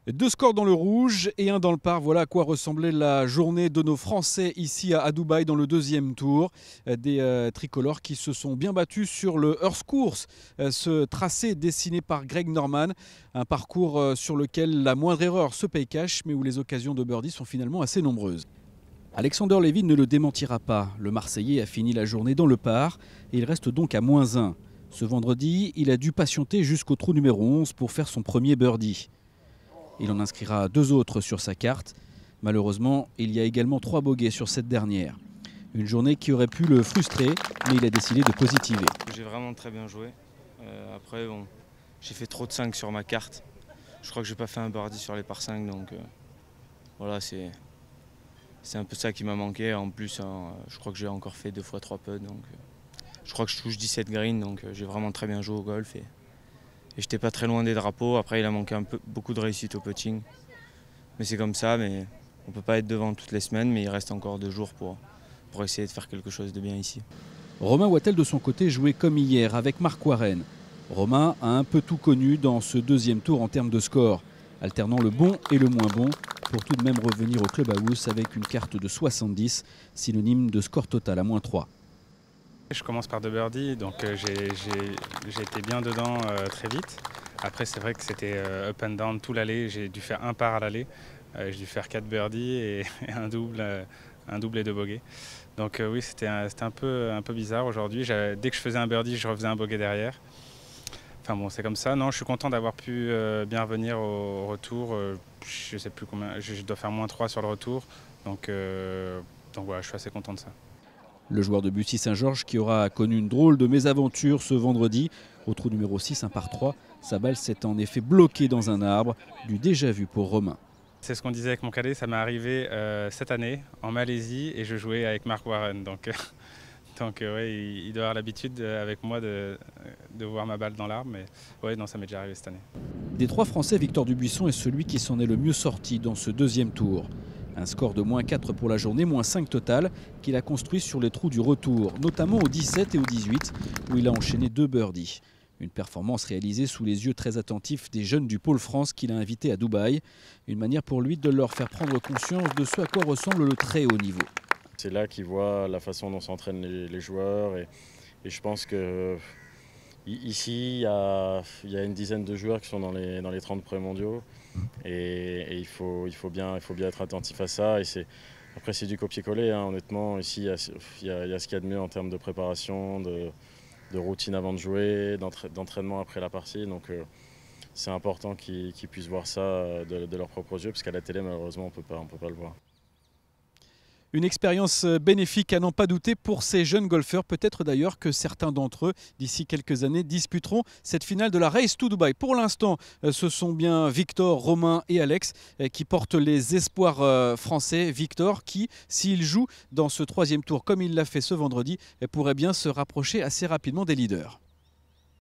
Deux scores dans le rouge et un dans le par. Voilà à quoi ressemblait la journée de nos Français ici à Dubaï dans le deuxième tour. Des tricolores qui se sont bien battus sur le Earth Course, ce tracé dessiné par Greg Norman. Un parcours sur lequel la moindre erreur se paye cash, mais où les occasions de birdie sont finalement assez nombreuses. Alexander Levin ne le démentira pas. Le Marseillais a fini la journée dans le par et il reste donc à -1. Ce vendredi, il a dû patienter jusqu'au trou numéro 11 pour faire son premier birdie. Il en inscrira 2 autres sur sa carte. Malheureusement, il y a également 3 bogeys sur cette dernière. Une journée qui aurait pu le frustrer, mais il a décidé de positiver. J'ai vraiment très bien joué. Après, bon, j'ai fait trop de 5 sur ma carte. Je crois que j'ai pas fait un birdie sur les par 5, donc voilà, c'est un peu ça qui m'a manqué. En plus, je crois que j'ai encore fait 2 fois 3 putts, donc je crois que je touche 17 greens, donc j'ai vraiment très bien joué au golf. Et j'étais pas très loin des drapeaux. Après, il a manqué beaucoup de réussite au putting. Mais c'est comme ça, mais on peut pas être devant toutes les semaines, mais il reste encore 2 jours pour essayer de faire quelque chose de bien ici. Romain Wattel de son côté jouait comme hier avec Mark Warren. Romain a un peu tout connu dans ce deuxième tour en termes de score, alternant le bon et le moins bon, pour tout de même revenir au clubhouse avec une carte de 70, synonyme de score total à -3. Je commence par 2 birdies, donc j'ai été bien dedans très vite. Après, c'est vrai que c'était up and down tout l'aller. J'ai dû faire un par à l'aller. J'ai dû faire 4 birdies et un double et 2 bogeys. Donc oui, c'était un peu bizarre aujourd'hui. Dès que je faisais un birdie, je refaisais un bogey derrière. Enfin bon, c'est comme ça. Non, je suis content d'avoir pu bien revenir au retour. Je sais plus combien, je dois faire -3 sur le retour. Donc voilà, je suis assez content de ça. Le joueur de Bussy-Saint-Georges qui aura connu une drôle de mésaventure ce vendredi. Au trou numéro 6, un par 3, sa balle s'est en effet bloquée dans un arbre, du déjà vu pour Romain. C'est ce qu'on disait avec mon cadet, ça m'est arrivé cette année en Malaisie et je jouais avec Mark Warren. Donc ouais, il doit avoir l'habitude avec moi de voir ma balle dans l'arbre, mais ouais, non, ça m'est déjà arrivé cette année. Des 3 Français, Victor Dubuisson est celui qui s'en est le mieux sorti dans ce deuxième tour. Un score de -4 pour la journée, -5 total, qu'il a construit sur les trous du retour, notamment au 17 et au 18, où il a enchaîné 2 birdies. Une performance réalisée sous les yeux très attentifs des jeunes du Pôle France qu'il a invités à Dubaï. Une manière pour lui de leur faire prendre conscience de ce à quoi ressemble le très haut niveau. C'est là qu'ils voient la façon dont s'entraînent les joueurs et je pense que ici il y a une dizaine de joueurs qui sont dans les 30 premiers mondiaux et il faut bien être attentif à ça. Après c'est du copier-coller, hein. Honnêtement ici il y a ce qu'il y a de mieux en termes de préparation, de routine avant de jouer, d'entraînement après la partie. Donc c'est important qu'ils puissent voir ça de leurs propres yeux, parce qu'à la télé malheureusement on peut pas le voir. Une expérience bénéfique à n'en pas douter pour ces jeunes golfeurs. Peut-être d'ailleurs que certains d'entre eux, d'ici quelques années, disputeront cette finale de la Race to Dubai. Pour l'instant, ce sont bien Victor, Romain et Alex qui portent les espoirs français. Victor qui, s'il joue dans ce troisième tour comme il l'a fait ce vendredi, pourrait bien se rapprocher assez rapidement des leaders.